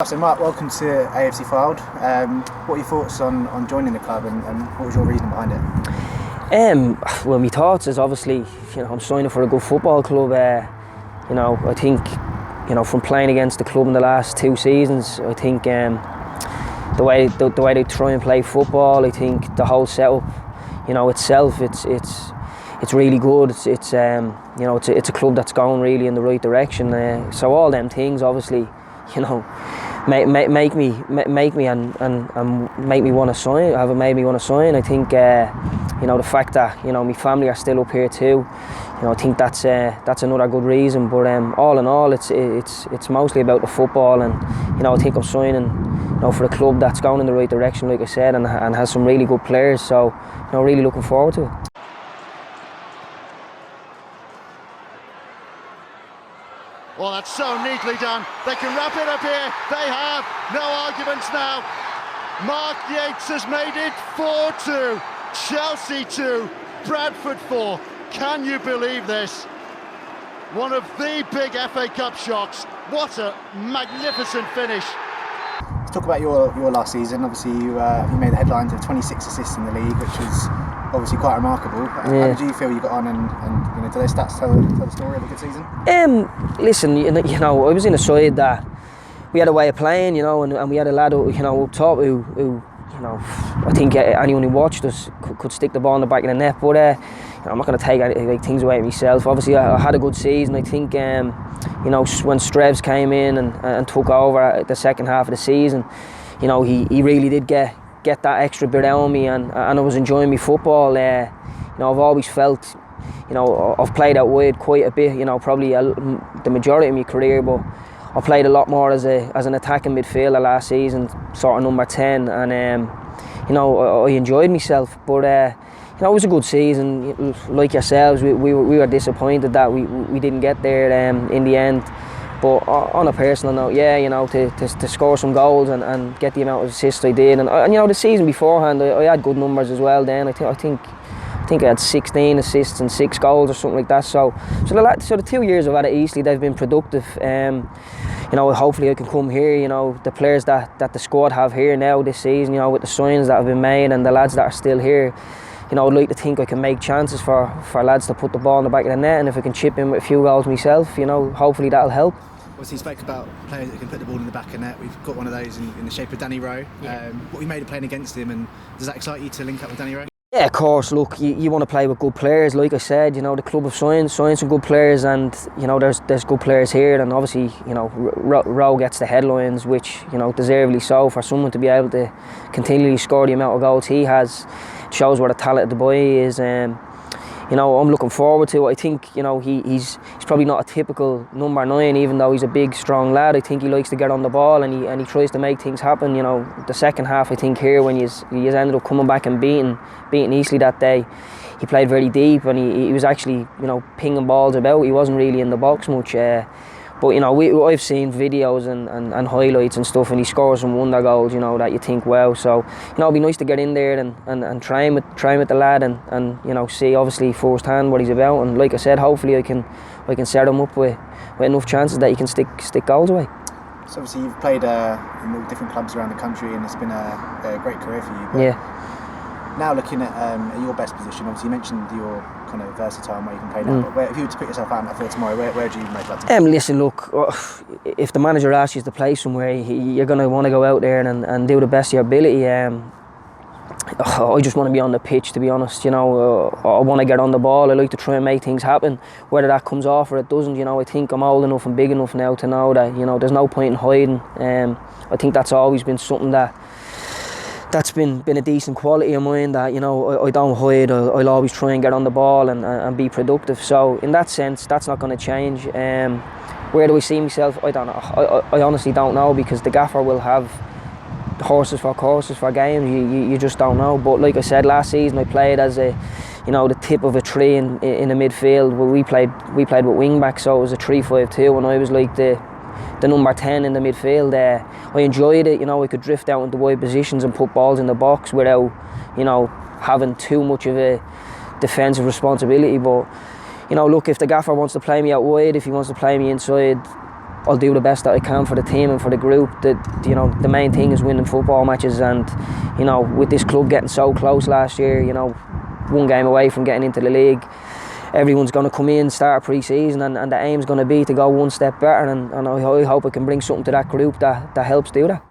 So Mark, welcome to AFC Fylde. What are your thoughts on joining the club and what was your reason behind it? Well, my thoughts is obviously, I'm signing for a good football club. I think, from playing against the club in the last 2 seasons, I think the way they try and play football, I think the whole setup, itself, it's really good. It's a club that's going really in the right direction. So all them things, obviously, make me want to sign. Have made me want to sign. I think the fact that my family are still up here too. I think that's another good reason. But all in all, it's mostly about the football, and I think I'm signing for a club that's going in the right direction, like I said, and has some really good players. So really looking forward to it. Well, that's so neatly done. They can wrap it up here. They have. No arguments now. Mark Yeates has made it 4-2. Chelsea 2. Bradford 4. Can you believe this? One of the big FA Cup shocks. What a magnificent finish. Let's talk about your last season. Obviously, you made the headlines of 26 assists in the league, which is obviously quite remarkable. How did you feel you got on, and do those stats tell the story of a good season? Listen, I was in a side that we had a way of playing, and we had a lad, up top who I think anyone who watched us could stick the ball in the back of the net. But I'm not going to take things away from myself. Obviously, I had a good season. I think when Strevs came in and took over the second half of the season, he really did get that extra bit out of me, and I was enjoying my football. I've always felt, I've played out wide quite a bit. Probably the majority of my career, but I played a lot more as an attacking midfielder last season, sort of number 10, and I enjoyed myself. But it was a good season. Like yourselves, we were disappointed that we didn't get there in the end. But on a personal note, to score some goals and get the amount of assists I did, and the season beforehand, I had good numbers as well. Then I think I had 16 assists and 6 goals or something like that. So the 2 years I've had at Eastleigh, they've been productive. Hopefully I can come here. The players that the squad have here now this season, with the signings that have been made and the lads that are still here. I'd like to think I can make chances for lads to put the ball in the back of the net, and if I can chip in with a few goals myself, hopefully that'll help. Obviously, you spoke about players that can put the ball in the back of the net. We've got one of those in the shape of Danny Rowe. What we made of playing against him, and does that excite you to link up with Danny Rowe? Yeah, of course. Look, you want to play with good players. Like I said, the club have signed some good players, and there's good players here. And obviously, Rowe gets the headlines, which deservedly so. For someone to be able to continually score the amount of goals he has, shows what a talented the boy is. I'm looking forward to it. I think he's probably not a typical number 9, even though he's a big, strong lad. I think he likes to get on the ball, and he tries to make things happen. The second half, I think here when you ended up coming back and beating Eastleigh that day, he played very deep, and he was actually pinging balls about. He wasn't really in the box much. But I've seen videos and highlights and stuff, and he scores some wonder goals, that you think, wow. So it'd be nice to get in there and try with the lad and see obviously firsthand what he's about. And like I said, hopefully I can set him up with enough chances that he can stick goals away. So obviously you've played in all different clubs around the country, and it's been a great career for you. But yeah. Now looking at your best position, obviously you mentioned you're kind of versatile and where you can play now, but if you were to put yourself out in that field tomorrow, where do you most like to play? Listen, look, if the manager asks you to play somewhere, you're going to want to go out there and do the best of your ability. I just want to be on the pitch, to be honest. I want to get on the ball. I like to try and make things happen, whether that comes off or it doesn't. I think I'm old enough and big enough now to know that there's no point in hiding. I think that's always been something that's been a decent quality of mine, that I don't hide. I'll always try and get on the ball and be productive. So in that sense, that's not going to change. Where do I see myself? I don't know. I honestly don't know, because the gaffer will have horses for courses for games. You just don't know. But like I said, last season I played as the tip of a tree in the midfield. Where we played with wing backs, so it was a 3-5-2, and I was like the number 10 in the midfield. I enjoyed it. I could drift out into wide positions and put balls in the box without having too much of a defensive responsibility. But look, if the gaffer wants to play me out wide, if he wants to play me inside, I'll do the best that I can for the team and for the group. You know, the main thing is winning football matches, and you know, with this club getting so close last year, you know, one game away from getting into the league, everyone's going to come in, start pre-season, and the aim's going to be to go one step better, and I hope I can bring something to that group that helps do that.